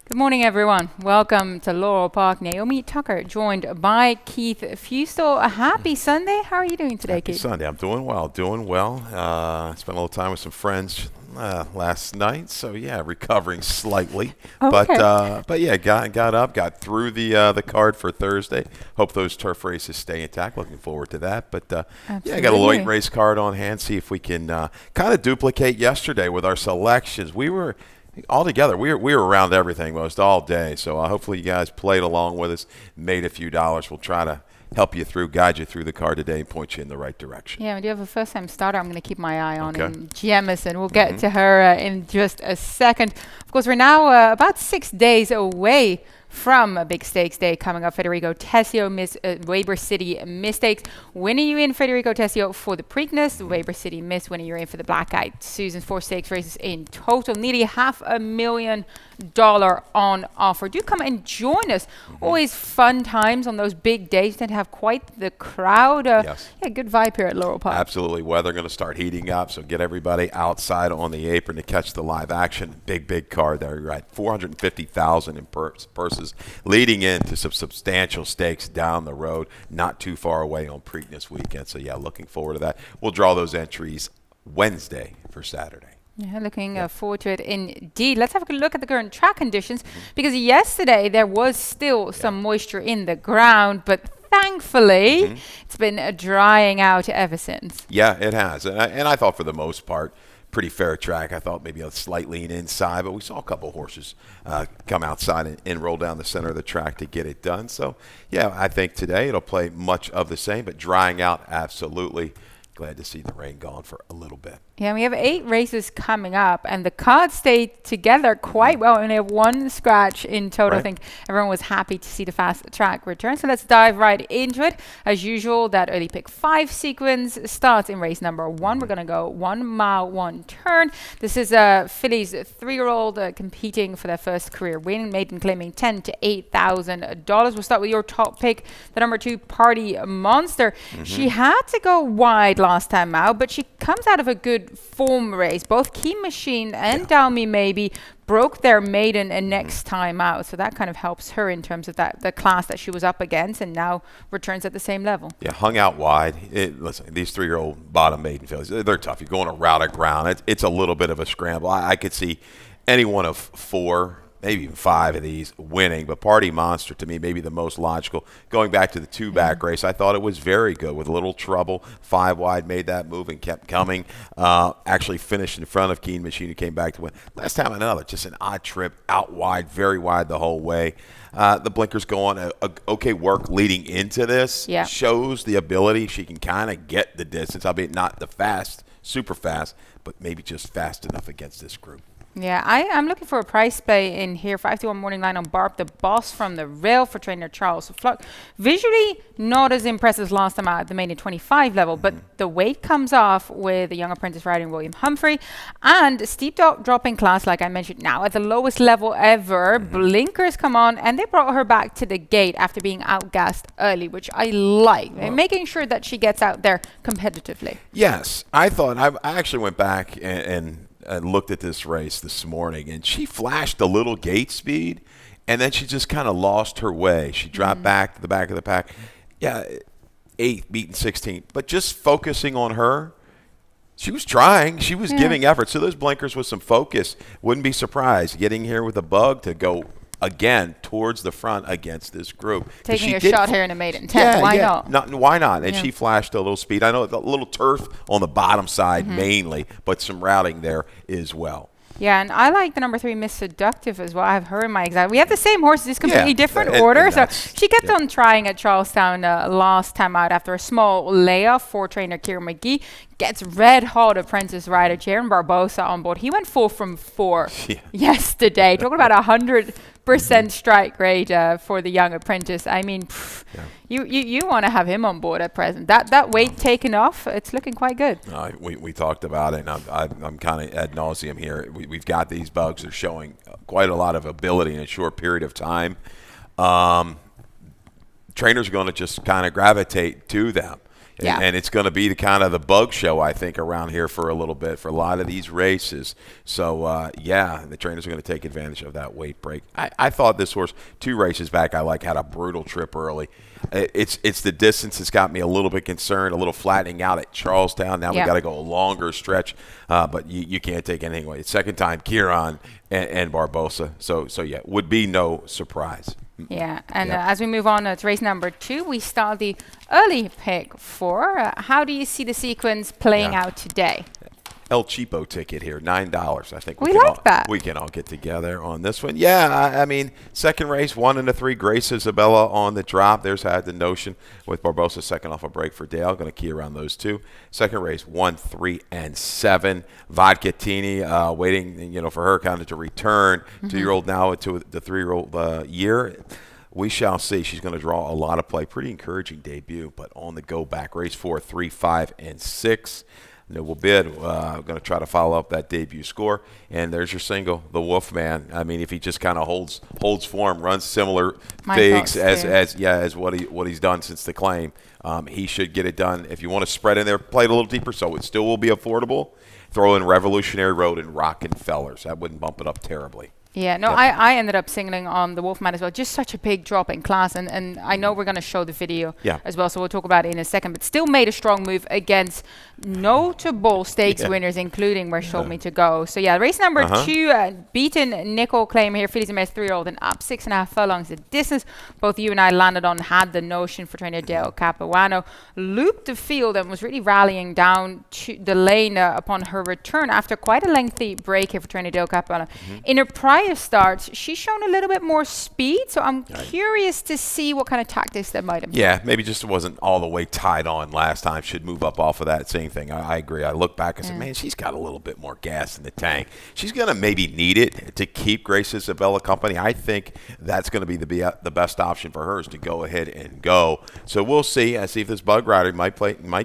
Good morning, everyone. Welcome to Laurel Park. Naomi Tucker, joined by Keith Fustel. A happy Sunday. How are you doing today, Happy Keith? Sunday. I'm doing well, doing well. Spent a little time with some friends last night, so yeah, recovering slightly. But Okay. but yeah, got up, got through the card for Thursday. Hope those turf races stay intact. Looking forward to that. But yeah, I got a late Absolutely. race card on hand. See if we can kind of duplicate yesterday with our selections. We were. Altogether, we were around everything most all day. So hopefully you guys played along with us, made a few dollars. We'll try to help you through, guide you through the card today, and point you in the right direction. Yeah, we do have a first-time starter I'm going to keep my eye on Okay. in Jemison. We'll get to her in just a second. Of course, we're now about 6 days away from a big stakes day coming up. Federico Tessio, Weber City Mistakes. Winning you in Federico Tessio for the Preakness. The Weber City Miss winning you in for the Black Eyed Susans. 4 stakes races in total. Nearly $500,000 on offer. Do come and join us. Always fun times on those big days. Tend to have quite the crowd. Yes. Yeah, good vibe here at Laurel Park. Absolutely. Weather going to start heating up, so get everybody outside on the apron to catch the live action. Big card there. You're right. 450,000 in purses, leading into some substantial stakes down the road, not too far away on Preakness weekend. So yeah, looking forward to that. We'll draw those entries Wednesday for Saturday. Yeah, looking forward to it indeed. Let's have a look at the current track conditions because yesterday there was still some moisture in the ground, but thankfully it's been drying out ever since. Yeah, it has. And I thought for the most part, pretty fair track. I thought maybe a slight lean inside, but we saw a couple horses come outside and roll down the center of the track to get it done. So, yeah, I think today it'll play much of the same, but drying out, absolutely. Glad to see the rain gone for a little bit. Yeah, we have 8 races coming up, and the cards stayed together quite well. Only have 1 scratch in total. Right. I think everyone was happy to see the fast track return. So let's dive right into it. As usual, that early pick 5 sequence starts in race number 1. We're going to go 1 mile, 1 turn. This is Philly's 3-year-old competing for their first career win. Maiden claiming $10,000 to $8,000. We'll start with your top pick, the number 2 Party Monster. She had to go wide last time out, but she comes out of a good form race. Both Key Machine and Dalmy Maybe broke their maiden and next time out, so that kind of helps her in terms of that the class that she was up against, and now returns at the same level. Yeah, hung out wide. Listen, these 3-year-old bottom maiden fillies, they're tough. You're going a route of ground. It's a little bit of a scramble. I could see any one of 4, maybe even 5 of these winning, but Party Monster to me maybe the most logical. Going back to the 2-back race, I thought it was very good with a little trouble. 5 wide, made that move and kept coming. Actually finished in front of Keen Machine, who came back to win. Last time another, just an odd trip, out wide, very wide the whole way. The blinkers go on. Okay work leading into this. Yeah. Shows the ability. She can kind of get the distance, albeit not the fast, super fast, but maybe just fast enough against this group. Yeah, I'm looking for a price play in here. 5-1 morning line on Barb, the boss from the rail for trainer Charles Fluck. Visually, not as impressive as last time out at the main at 25 level, but the weight comes off with the young apprentice riding William Humphrey. And steep drop in class, like I mentioned, now at the lowest level ever. Blinkers come on, and they brought her back to the gate after being outgassed early, which I like. And making sure that she gets out there competitively. Yes, I thought I actually went back and looked at this race this morning, and she flashed a little gate speed, and then she just kind of lost her way. She dropped back to the back of the pack. Yeah, 8th, beaten 16th. But just focusing on her, she was trying. She was giving effort. So those blinkers with some focus, wouldn't be surprised. Getting here with a bug to go again towards the front against this group. 'Cause Taking she a did shot here in a maiden 10. Why not? Why not? And Yeah. she flashed a little speed. I know a little turf on the bottom side mainly, but some routing there as well. Yeah, and I like the number 3, Miss Seductive, as well. I have her in my exact. We have the same horses, just completely different and order. So that's- she kept on trying at Charlestown last time out after a small layoff for trainer Kieran McGee. Gets red hot apprentice rider Jaron Barbosa on board. He went 4 from 4 yesterday. Talking about 100% strike rate for the young apprentice. I mean, you want to have him on board at present. That weight taken off, it's looking quite good. We talked about it, and I'm kind of ad nauseum here. We've got these bugs that are showing quite a lot of ability in a short period of time. Trainers are going to just kind of gravitate to them. Yeah. And it's going to be the kind of the bug show, I think, around here for a little bit for a lot of these races. So, yeah, the trainers are going to take advantage of that weight break. I thought this horse, 2 races back, had a brutal trip early. It's the distance that's got me a little bit concerned, a little flattening out at Charlestown. Now we got to go a longer stretch, but you can't take anything away. Second time, Kieran and Barbosa. So yeah, would be no surprise. Yeah, and as we move on to race number 2, we start the early pick 4. How do you see the sequence playing out today? El Cheapo ticket here, $9. I think we like that. We can all get together on this one. Yeah, I mean, second race, 1 and 3, Grace Isabella on the drop. There's had the notion with Barbosa second off a break for Dale. Going to key around those 2. Second race, 1, 3, and 7. Vodkatini waiting, for her kind of to return. 2-year-old now to the 3-year-old year. We shall see. She's going to draw a lot of play. Pretty encouraging debut, but on the go back. Race 4, 3, 5, and 6. Noble Bid going to try to follow up that debut score, and there's your single, the Wolfman. I mean, if he just kind of holds form, runs similar figs as what he's done since the claim, he should get it done. If you want to spread in there, play it a little deeper, so it still will be affordable. Throw in Revolutionary Road and Rockenfellers. That wouldn't bump it up terribly. Yeah, no, I ended up singling on the Wolfman as well. Just such a big drop in class. And I know we're going to show the video as well, so we'll talk about it in a second. But still made a strong move against notable stakes winners, including where she told me to go. So, yeah, race number 2, beaten Nickel Claim here. Fillies and Mares 3-year-old and up 6.5 furlongs the distance. Both you and I landed on, had the notion for trainer Dale Capuano. Looped the field and was really rallying down to the lane upon her return after quite a lengthy break here for trainer Dale Capuano. In her prior starts, she's shown a little bit more speed, so I'm curious to see what kind of tactics that might have been. Yeah, maybe just wasn't all the way tied on last time. Should move up off of that same thing. I agree. I look back and said, man, she's got a little bit more gas in the tank. She's going to maybe need it to keep Grace Isabella company. I think that's going to be the best option for her is to go ahead and go. So we'll see. I see if this Bug Rider might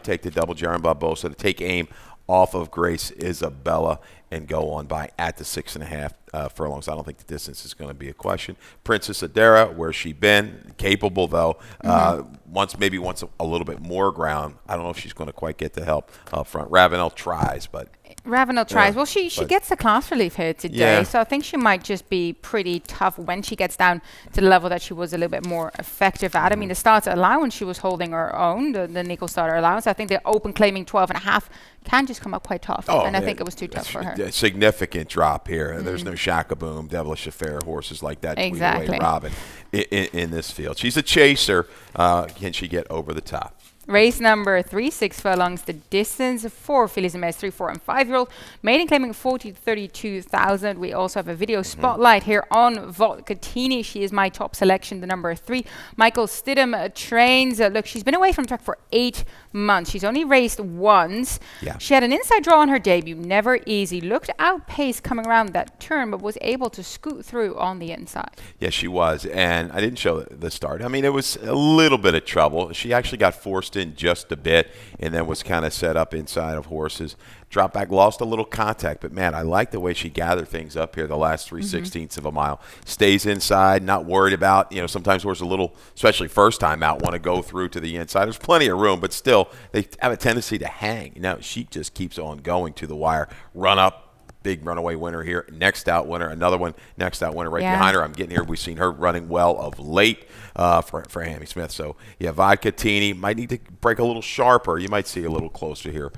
take the double Jaron Barbosa to take aim off of Grace Isabella and go on by at the 6.5 furlongs. I don't think the distance is going to be a question. Princess Adara, where's she been? Capable, though. Wants a little bit more ground. I don't know if she's going to quite get the help up front. Ravenel tries, but... Ravenel tries. Well, she gets the class relief here today, so I think she might just be pretty tough when she gets down to the level that she was a little bit more effective at. I mean, the starter allowance, she was holding her own, the nickel starter allowance. I think the open claiming 12.5 can just come up quite tough, and I think it was too tough for her. A significant drop here. There's no Shakaboom, Devilish Affair, horses like that. Exactly. Robin in this field. She's a chaser. Can she get over the top? Race number 3, 6 furlongs the distance for Fillies and Mares 3, 4, and 5-year-old. Maiden claiming 40 to 32,000. We also have a video spotlight here on Vodkatini. She is my top selection, the number 3. Michael Stidham trains. Look, she's been away from track for 8 months. She's only raced once. Yeah. She had an inside draw on her debut. Never easy. Looked outpaced coming around that turn, but was able to scoot through on the inside. Yes, she was. And I didn't show the start. I mean, it was a little bit of trouble. She actually got forced in just a bit and then was kind of set up inside of horses. Dropped back, lost a little contact, but man, I like the way she gathered things up here the last 3/16 of a mile. Stays inside, not worried about, sometimes horses a little, especially first time out, want to go through to the inside. There's plenty of room, but still they have a tendency to hang. She just keeps on going to the wire, run up. Big runaway winner here. Next out winner, another one. Next out winner right behind her. I'm getting here. We've seen her running well of late for Hammy Smith. So, yeah, Vodkatini might need to break a little sharper. You might see a little closer here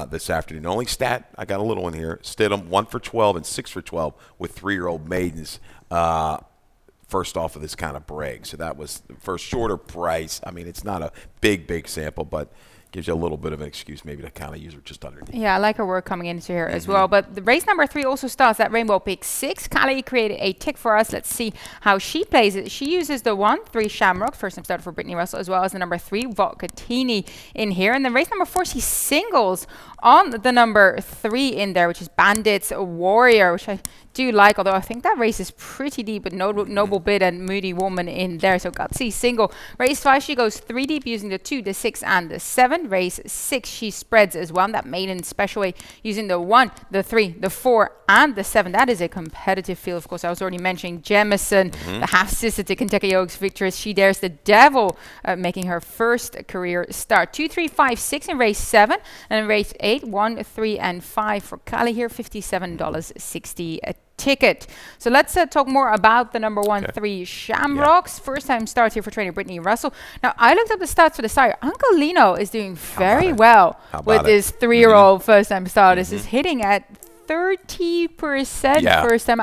this afternoon. Only stat, I got a little one here. Stidham, 1 for 12 and 6 for 12 with 3-year-old maidens first off of this kind of break. So that was for a shorter price. I mean, it's not a big sample, but gives you a little bit of an excuse maybe to kind of use her just underneath. Yeah, I like her work coming into here as well. But the race number 3 also starts at Rainbow Pick 6. Callie created a tick for us. Let's see how she plays it. She uses the 1-3 Shamrock, first time starter for Brittany Russell, as well as the number 3 Vodkatini in here. And then race number 4, she singles on the number 3 in there, which is Bandits Warrior, which I do like, although I think that race is pretty deep with Noble Bid and Moody Woman in there. So gutsy single. Race 5, she goes 3 deep using the 2, the 6, and the 7. Race 6, she spreads as well. That maiden special way using the 1, the 3, the 4, and the 7. That is a competitive field. Of course, I was already mentioning Jemison, the half-sister to Kentucky Oaks victorious. She dares the devil, making her first career start. 2, 3, 5, 6 in race 7. And in race 8, 1, 3, and 5 for Cali here, $57.60 a ticket. So let's talk more about the number 1, 3 Shamrocks. First time start here for trainer Brittany Russell. Now, I looked up the stats for the sire. Uncle Lino is doing very well with his 3-year-old first time start. This is hitting at 30% first time.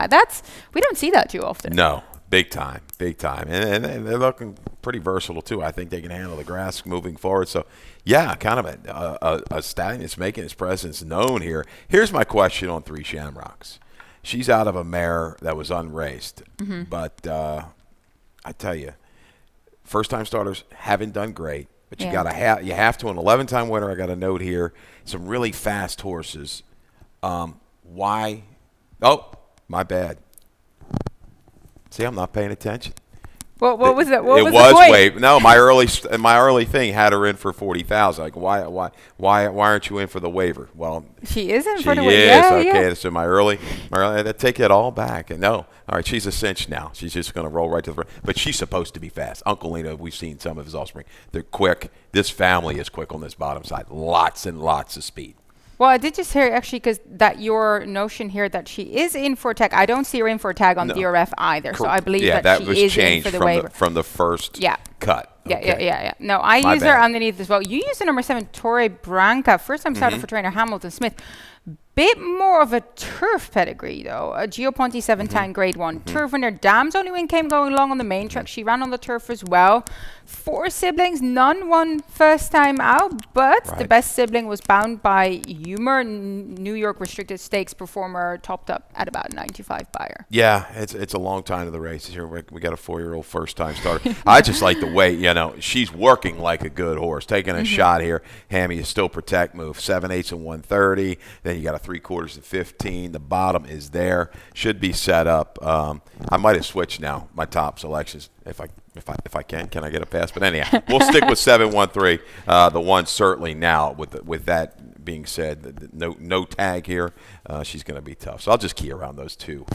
We don't see that too often. No, big time. And they're looking pretty versatile too. I think they can handle the grass moving forward. So, yeah, kind of a stallion that's making his presence known here. Here's my question on 3 Shamrocks. She's out of a mare that was unraced, but I tell you, first-time starters haven't done great. But you have to an 11-time winner. I got a note here. Some really fast horses. Why? Oh, my bad. See, I'm not paying attention. What was that? What it was was the point? way. No, my early thing had her in for 40,000. Like, why aren't you in for the waiver? Well, she is in she for the waiver. Is, Yeah, okay. yeah. So my early, I take it all back. And no, all right, she's a cinch now. She's just going to roll right to the front. But she's supposed to be fast. Uncle Lino, we've seen some of his offspring. They're quick. This family is quick on this bottom side. Lots and lots of speed. Well, I did just hear actually because that your notion here that she is in for a tag. I don't see her in for a tag on DRF either. So I believe that she is in for the waiver. From the first cut. Yeah. No, I use her underneath as well. You use the number 7, Torre Branca. First time starter for trainer Hamilton Smith. Bit more of a turf pedigree, though. A Gio Ponte 7-time grade 1 turf winner. Dam's only win came going along on the main track. She ran on the turf as well. 4 siblings, none won first time out, but the best sibling was bound by humor. New York restricted stakes performer, topped up at about 95 buyer. Yeah, it's a long time to the races here. We got a 4-year-old first time starter. I just like the way, she's working like a good horse, taking a shot here. Hammy is still protect move, 7/8 and 130. Then you got a 3/4 and 15. The bottom is there, should be set up. I might have switched now my top selections if I can. Can I get a pass? But anyhow, we'll stick with 713. The one certainly now. With that being said, no tag here. She's going to be tough. So I'll just key around those 2.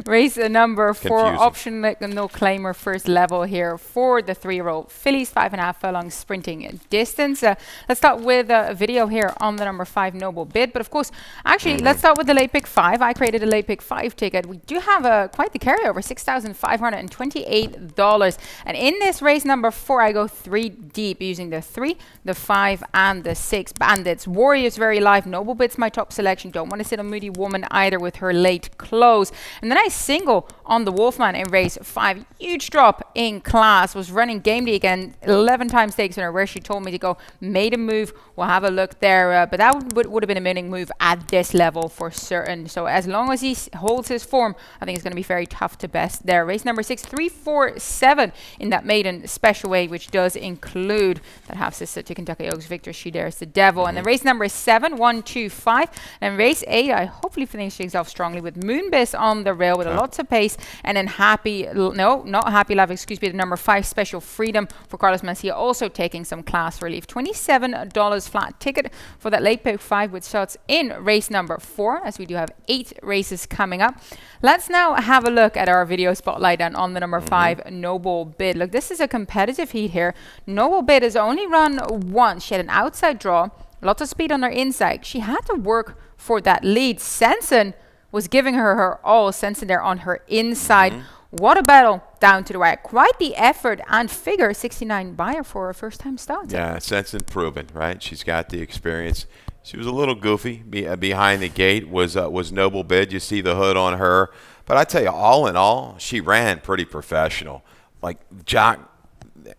Race number 4, option no claimer first level here for the 3-year-old fillies, 5.5 furlong sprinting distance. Let's start with a video here on the number 5 Noble Bid. But of course, actually, let's start with the late pick 5. I created a late pick 5 ticket. We do have quite the carryover, $6,528. And in this race number 4, I go 3 deep using the 3, the 5, and the 6. Bandits, Warriors, very live. Noble Bid's my top selection. Don't want to sit on Moody Woman either with her late close. And then I single on the Wolfman in race 5. Huge drop in class. Was running game day again, 11 times stakes winner, where she told me to go. Made a move. We'll have a look there. But that would have been a winning move at this level for certain. So as long as he holds his form, I think it's going to be very tough to best there. Race number 6, 3, 4, 7 in that maiden special way, which does include that half sister to Kentucky Oaks victor. She dares the devil. And then race number 7, 1, 2, 5. And race 8, I hopefully finish things off strongly with Moonbiss on the rail with a lots of pace, and then not Happy Love, excuse me, the number 5 Special Freedom for Carlos Mencia, also taking some class relief. $27 flat ticket for that late pick 5, which starts in race number 4, as we do have 8 races coming up. Let's now have a look at our video spotlight and on the number 5 Noble Bid. Look, this is a competitive heat here. Noble Bid has only run once. She had an outside draw, lots of speed on her inside. She had to work for that lead. Sensen was giving her all. Sensen there on her inside. What a battle down to the wire. Quite the effort and figure. 69 buyer for a first time start. Yeah, Sensen proven, right? She's got the experience. She was a little goofy behind the gate. Was Noble Bid. You see the hood on her. But I tell you, all in all, she ran pretty professional. Like Jock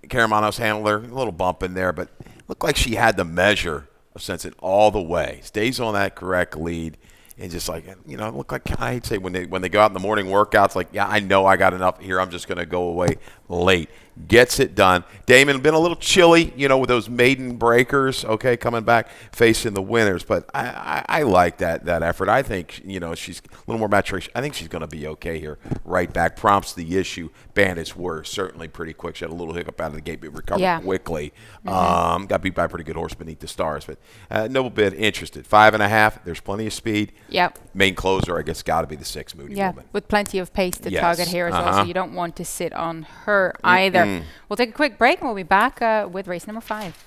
Caramano's handler, a little bump in there, but looked like she had the measure of Sensen all the way. Stays on that correct lead. and just like, look like I'd say when they go out in the morning workouts, like, yeah, I know I got enough here. I'm just going to go away late. Gets it done. Damon been a little chilly, with those maiden breakers, okay, coming back facing the winners. But I like that effort. I think, she's a little more maturation. I think she's going to be okay here. Right back. Prompts the issue. Bandits were certainly pretty quick. She had a little hiccup out of the gate, but recovered quickly. Got beat by a pretty good horse beneath the stars. But no bit interested. 5.5. There's plenty of speed. Yep. Main closer, I guess, got to be the 6 Moody Woman. With plenty of pace to target here as well. So you don't want to sit on her either. We'll take a quick break and we'll be back with race number 5.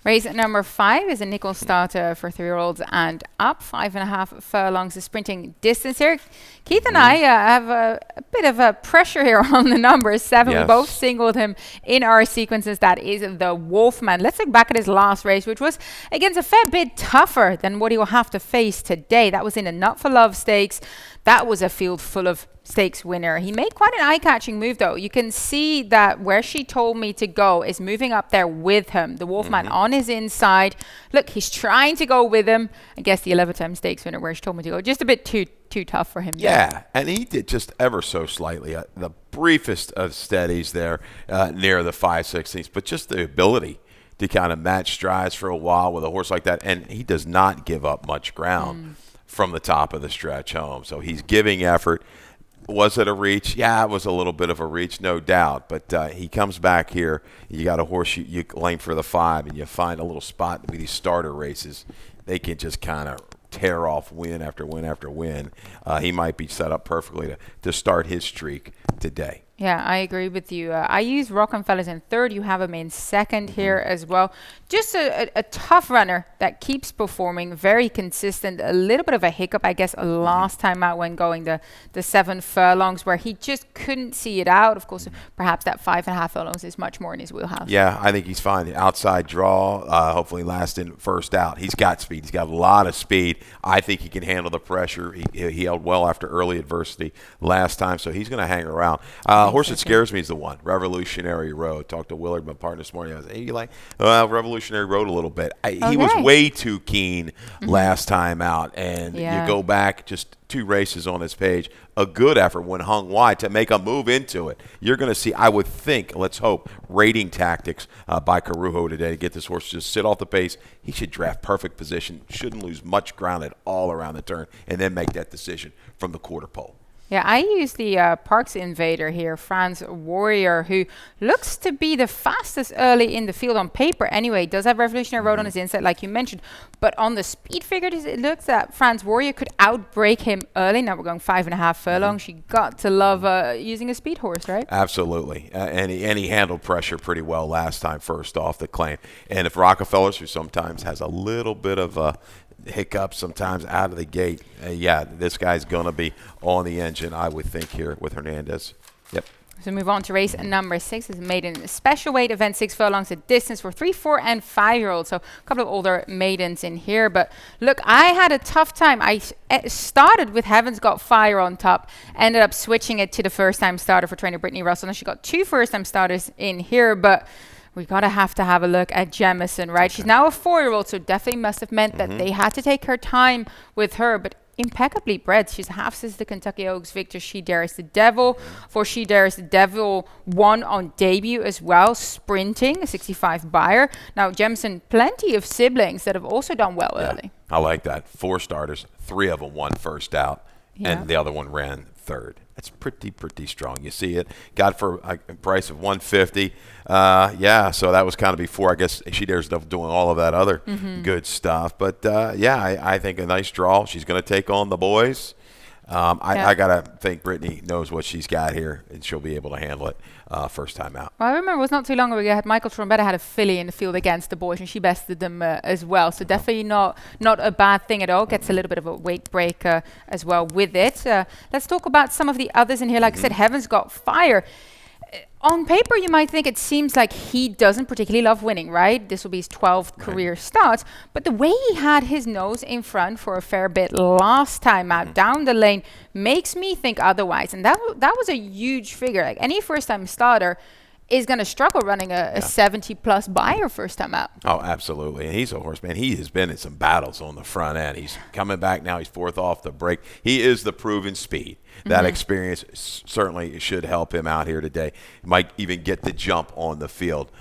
Race number 5 is a nickel starter for 3-year-olds and up, 5.5 furlongs of sprinting distance here. Keith and I have a bit of a pressure here on the number 7. Yes. We both singled him in our sequences. That is the Wolfman. Let's look back at his last race, which was against a fair bit tougher than what he will have to face today. That was in a Not for Love stakes. That was a field full of stakes winner. He made quite an eye-catching move, though. You can see that where she told me to go is moving up there with him. The Wolfman on his inside. Look, he's trying to go with him. I guess the 11-time stakes winner where she told me to go. Just a bit too tough for him. Yeah, and he did just ever so slightly. The briefest of steadies there near the 5/16, but just the ability to kind of match strides for a while with a horse like that. And he does not give up much ground from the top of the stretch home. So he's giving effort. Was it a reach? Yeah, it was a little bit of a reach, no doubt. But he comes back here. You got a horse you lane for the 5, and you find a little spot with these starter races. They can just kind of tear off win after win after win. He might be set up perfectly to start his streak today. Yeah, I agree with you. I use Rockenfeller's in 3rd. You have him in 2nd here as well. Just a tough runner that keeps performing, very consistent. A little bit of a hiccup, I guess, last time out when going the 7 furlongs where he just couldn't see it out. Of course, perhaps that 5.5 furlongs is much more in his wheelhouse. Yeah, I think he's fine. Outside draw, hopefully last in, first out. He's got speed. He's got a lot of speed. I think he can handle the pressure. He held well after early adversity last time, so he's going to hang around. Horse that scares me is the one, Revolutionary Road. Talked to Willard, my partner, this morning. I was like, hey, you like Revolutionary Road a little bit. He was way too keen last time out, and you go back just 2 races on this page, a good effort when hung wide to make a move into it. You're going to see, I would think, let's hope, rating tactics by Carujo today to get this horse to just sit off the pace. He should draft perfect position, shouldn't lose much ground at all around the turn, and then make that decision from the quarter pole. Yeah, I use the Parks Invader here, Franz Warrior, who looks to be the fastest early in the field on paper. Anyway, does have Revolutionary Road on his inside, like you mentioned. But on the speed figure, it looks that Franz Warrior could outbreak him early. Now we're going 5.5 furlongs. You got to love using a speed horse, right? Absolutely. And he handled pressure pretty well last time, first off the claim. And if Rockefeller's, who sometimes has a little bit of a hiccups sometimes out of the gate. This guy's going to be on the engine, I would think, here with Hernandez. Yep. So move on to race number 6. It's a maiden special weight event, 6 furlongs of distance for 3, 4, and 5-year-olds. So a couple of older maidens in here. But look, I had a tough time. I started with Heaven's Got Fire on top, ended up switching it to the first-time starter for trainer Brittany Russell. Now she got 2 first-time starters in here, but we have to have a look at Jemison, right? She's now a 4-year-old, so definitely must have meant that they had to take her time with her, but impeccably bred. She's half sister Kentucky Oaks Victor She Dares the Devil. For She Dares the Devil, won on debut as well, sprinting, a 65 buyer. Now, Jemison, plenty of siblings that have also done well early. I like that. 4 starters, 3 of them won first out, and the other one ran 3rd. That's pretty strong. You see it. Got for a price of $150. So that was kind of before, I guess, She Dares stuff doing all of that other good stuff. But, I think a nice draw. She's going to take on the boys. I got to think Brittany knows what she's got here, and she'll be able to handle it first time out. Well, I remember it was not too long ago. You had Michael Trombetta had a filly in the field against the boys, and she bested them as well. So definitely not a bad thing at all. Gets a little bit of a weight break as well with it. Let's talk about some of the others in here. Like I said, Heaven's Got Fire. On paper, you might think it seems like he doesn't particularly love winning, right? This will be his 12th career start. But the way he had his nose in front for a fair bit last time out down the lane makes me think otherwise. And that was a huge figure. Like any first-time starter is going to struggle running a 70-plus buyer first time out. Oh, absolutely. And he's a horse, man. He has been in some battles on the front end. He's coming back now. He's fourth off the break. He is the proven speed. That experience certainly should help him out here today. Might even get the jump on the field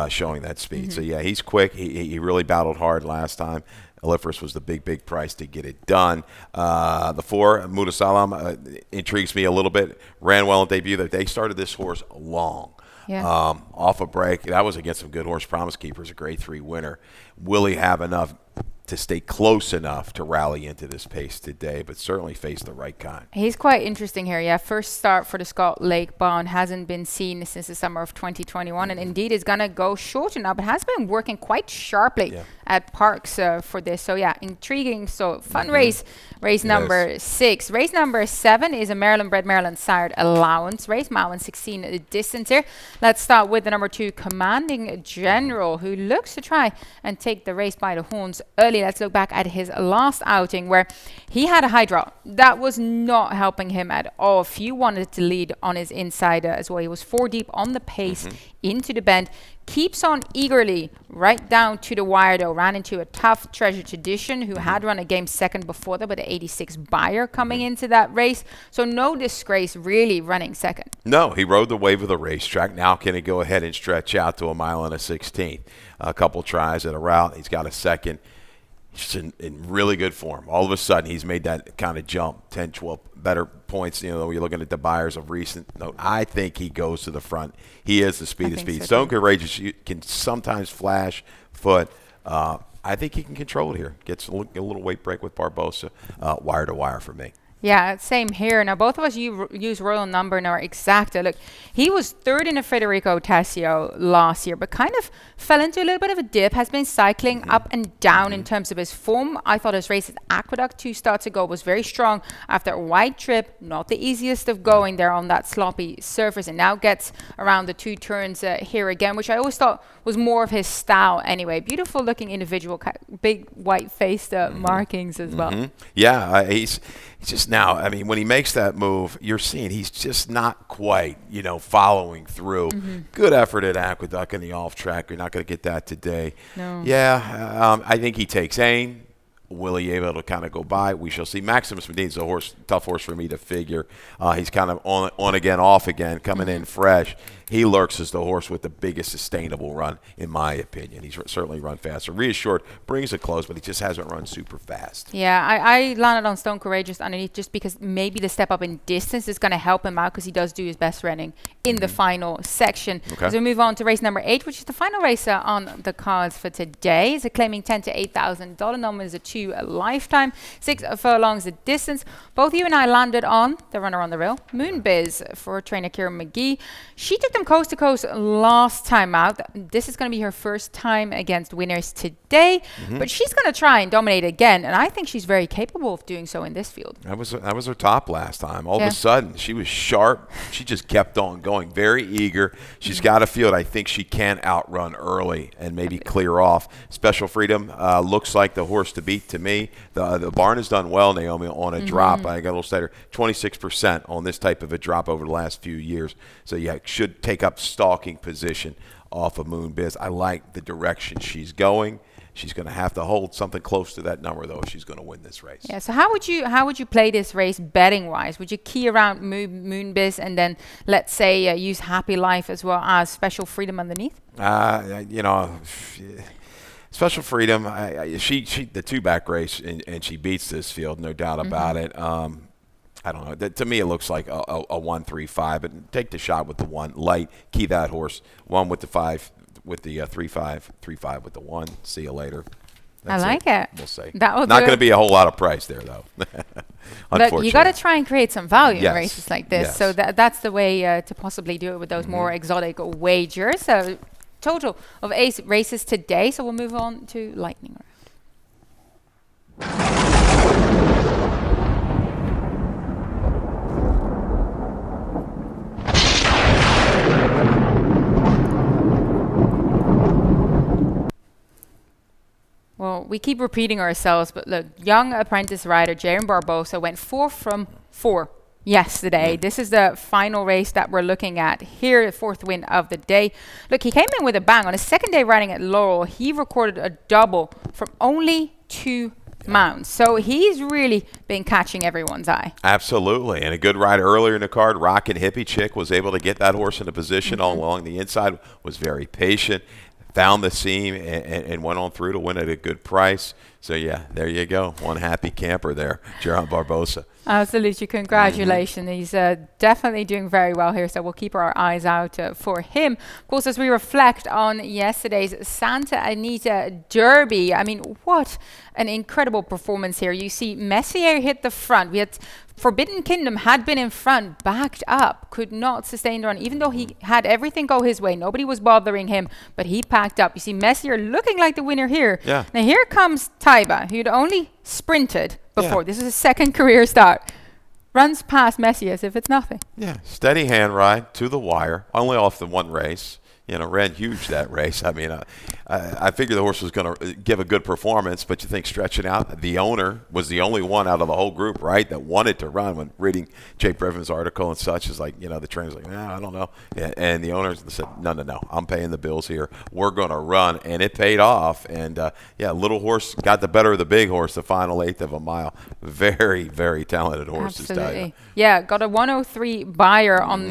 showing that speed. So, yeah, he's quick. He really battled hard last time. Eliphas was the big price to get it done. The 4, Mutasalam, intrigues me a little bit. Ran well in debut. They started this horse long. Yeah. Off a break. That was against some good horse. Promise Keeper's a grade 3 winner. Will he have enough to stay close enough to rally into this pace today, but certainly face the right kind? He's quite interesting here. Yeah, first start for the Scott Lake Barn, hasn't been seen since the summer of 2021, and indeed is going to go shorter now, but has been working quite sharply at Parks for this. So yeah, intriguing. So fun race number 6. Race number 7 is a Maryland-bred, Maryland-sired Allowance race, mile and 16 distance here. Let's start with the number 2, Commanding General, who looks to try and take the race by the horns early. Let's look back at his last outing where he had a high draw. That was not helping him at all. Few wanted to lead on his inside as well. He was 4 deep on the pace into the bend. Keeps on eagerly right down to the wire, though. Ran into a tough Treasure Tradition, who had run a game second before that with an 86 buyer coming into that race. So no disgrace really running second. No, he rode the wave of the racetrack. Now can he go ahead and stretch out to a mile and a 16th? A couple tries at a route. He's got a second. He's in really good form. All of a sudden, he's made that kind of jump, 10, 12 better points. You know, you're looking at the buyers of recent note. I think he goes to the front. He is the speed of speed. So Stone Courageous can sometimes flash foot. I think he can control it here. Gets a little weight break with Barbosa, wire to wire for me. Yeah, same here. Now, both of us use Royal Number in our exacta. Look, he was 3rd in the Federico Tassio last year, but kind of fell into a little bit of a dip, has been cycling up and down in terms of his form. I thought his race at Aqueduct 2 starts ago was very strong after a wide trip, not the easiest of going there on that sloppy surface, and now gets around the 2 turns here again, which I always thought was more of his style anyway. Beautiful looking individual, big white-faced markings as well. Yeah, he's just now, I mean, when he makes that move, you're seeing he's just not quite, following through. Good effort at Aqueduct in the off track. You're not going to get that today. No. Yeah, I think he takes aim. Will he be able to kind of go by? We shall see. Maximus Medina's a tough horse for me to figure. He's kind of on again, off again, coming in fresh. He lurks as the horse with the biggest sustainable run, in my opinion. He's certainly run faster. Reassured brings it close, but he just hasn't run super fast. Yeah, I landed on Stone Courageous underneath just because maybe the step up in distance is going to help him out because he does do his best running in the final section. Okay. As we move on to race number 8, which is the final race on the cards for today. It's a claiming $10,000 to $8,000. Number is a 2 lifetime, 6 furlongs the distance. Both you and I landed on the runner on the rail, Moonbiz, for trainer Kieran McGee. She took them coast to coast last time out. This is going to be her first time against winners today, but she's going to try and dominate again, and I think she's very capable of doing so in this field. That was her top last time. All of a sudden, she was sharp. She just kept on going, very eager. She's got a field. I think she can outrun early and maybe clear off. Special Freedom looks like the horse to beat to me. The barn has done well, Naomi, on a drop. I got a little steadier, 26% on this type of a drop over the last few years. So, yeah, should take up stalking position off of Moonbiz. I like the direction she's going. She's going to have to hold something close to that number, though, if she's going to win this race. Yeah. So how would you play this race betting wise? Would you key around Moonbiz and then let's say use Happy Life as well as Special Freedom underneath? Special Freedom. She the 2-back race and she beats this field, no doubt about it. I don't know. To me, it looks like a 1-3-5. But take the shot with the 1 light. Key that horse. 1 with the 5. With the 3-5, 3-5 with the 1. See you later. I like it. We'll see. That will Not do going to it. be a whole lot of price there, though. But you got to try and create some value Yes. in races like this. Yes. So that's the way to possibly do it with those more exotic wagers. So total of 8 races today. So we'll move on to lightning round. Well, we keep repeating ourselves, but look, young apprentice rider Jaron Barbosa went 4 from 4 yesterday. This is the final race that we're looking at here, the 4th win of the day. Look, he came in with a bang. On his second day riding at Laurel, he recorded a double from only 2 mounts. So he's really been catching everyone's eye. Absolutely. And a good rider earlier in the card, Rockin' Hippie Chick, was able to get that horse into position all along the inside, was very patient, found the seam, and went on through to win at a good price. So, yeah, there you go. One happy camper there, Jaron Barbosa. Absolutely. Congratulations. He's definitely doing very well here, so we'll keep our eyes out for him. Of course, as we reflect on yesterday's Santa Anita Derby, I mean, what an incredible performance here. You see Messier hit the front. We had Forbidden Kingdom had been in front, backed up, could not sustain the run, even though he had everything go his way. Nobody was bothering him, but he packed up. You see Messier looking like the winner here. Yeah. Now here comes Taiba, who'd only sprinted before. Yeah. This is his second career start. Runs past Messier as if it's nothing. Yeah, steady hand ride to the wire, only off the one race. You know, ran huge that race. I mean, I figured the horse was going to give a good performance, but you think stretching out, the owner was the only one out of the whole group, right, that wanted to run. When reading Jake Brevman's article and such, is like, you know, the trainer's like, I don't know. And the owners said, no, I'm paying the bills here. We're going to run. And it paid off. And, little horse got the better of the big horse, the final 1/8 of a mile. Very, very talented horse. Absolutely. Yeah, got a 103 buyer on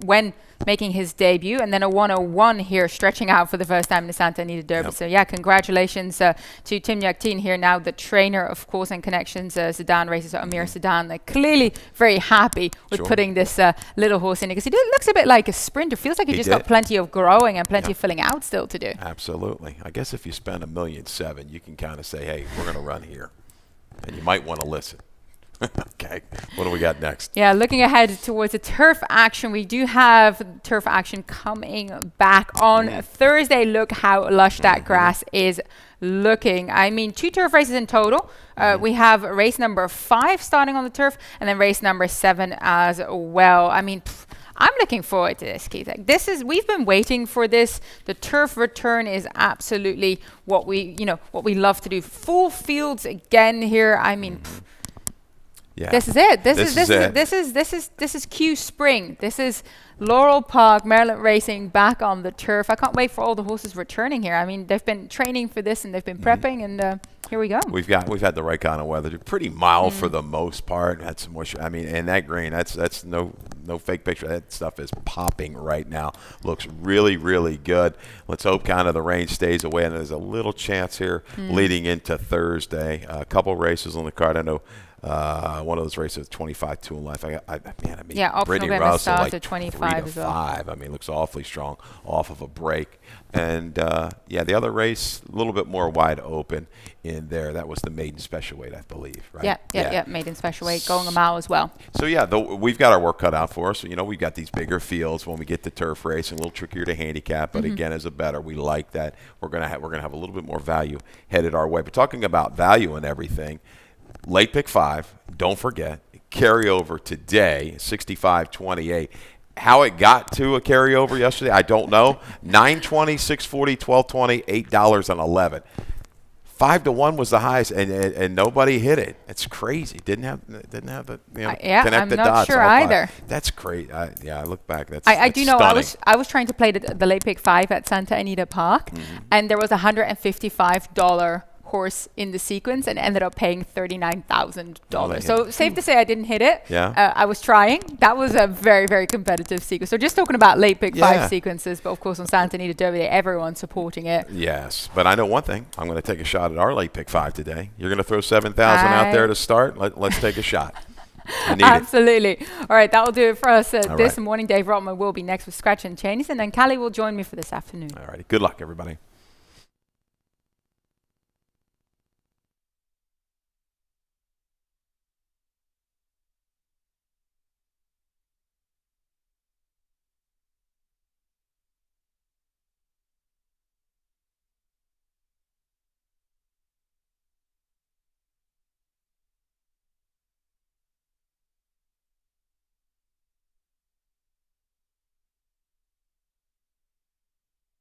when making his debut, and then a 101 here, stretching out for the first time in the Santa Anita Derby. Yep. So yeah, congratulations to Tim Yakteen here, now the trainer, of course, and connections Sedan races, Amir Sedan. Like, clearly very happy with putting this little horse in it, because he looks a bit like a sprinter. Feels like he just got plenty of growing and plenty of filling out still to do. Absolutely. I guess if you spend $1.7 million, you can kind of say, hey, we're going to run here, and you might want to listen. Okay, what do we got next? Yeah, looking ahead towards the turf action, we do have turf action coming back on Thursday. Look how lush that grass is looking. I mean, 2 turf races in total. We have race number 5 starting on the turf, and then race number 7 as well. I mean, I'm looking forward to this, Keith. Like, we've been waiting for this. The turf return is absolutely what we love to do. Full fields again here. I mean, yeah. This is it. This is Q Spring. This is Laurel Park, Maryland Racing back on the turf. I can't wait for all the horses returning here. I mean, they've been training for this and they've been prepping, and here we go. We've had the right kind of weather. Pretty mild for the most part. Had some moisture. I mean, and that green, that's no fake picture. That stuff is popping right now. Looks really, really good. Let's hope kind of the rain stays away, and there's a little chance here leading into Thursday. A couple races on the card. I know. One of those races, 25-2 in life. Optional Brittany getting Russell, start like to 25 as well. 5. I mean, looks awfully strong off of a break. And the other race, a little bit more wide open in there. That was the maiden special weight, I believe, right? Yeah, maiden special weight, going a mile as well. So we've got our work cut out for us. You know, we've got these bigger fields when we get to turf racing, a little trickier to handicap. But again, as a bettor, we like that. We're gonna have a little bit more value headed our way. But talking about value and everything. Late pick 5, don't forget, carryover today, 65-28. How it got to a carryover yesterday, I don't know. $9.20, $6.40, $12.20, $8.11. 5-1 was the highest, and nobody hit it. It's crazy. Didn't have the connect I'm the not dots. sure either. That's crazy. I look back. I do know. Stunning. I was trying to play the late pick 5 at Santa Anita Park, and there was $155 horse in the sequence and ended up paying $39,000. So safe to say I didn't hit it. Yeah. I was trying. That was a very, very competitive sequence. So just talking about late pick 5 sequences, but of course on Santa Anita Derby, everyone's supporting it. Yes, but I know one thing. I'm going to take a shot at our late pick 5 today. You're going to throw 7,000 out there to start. Let's take a shot. Absolutely. All right, that will do it for us this right. morning. Dave Rotman will be next with Scratch and Chains, and then Callie will join me for this afternoon. All righty. Good luck, everybody.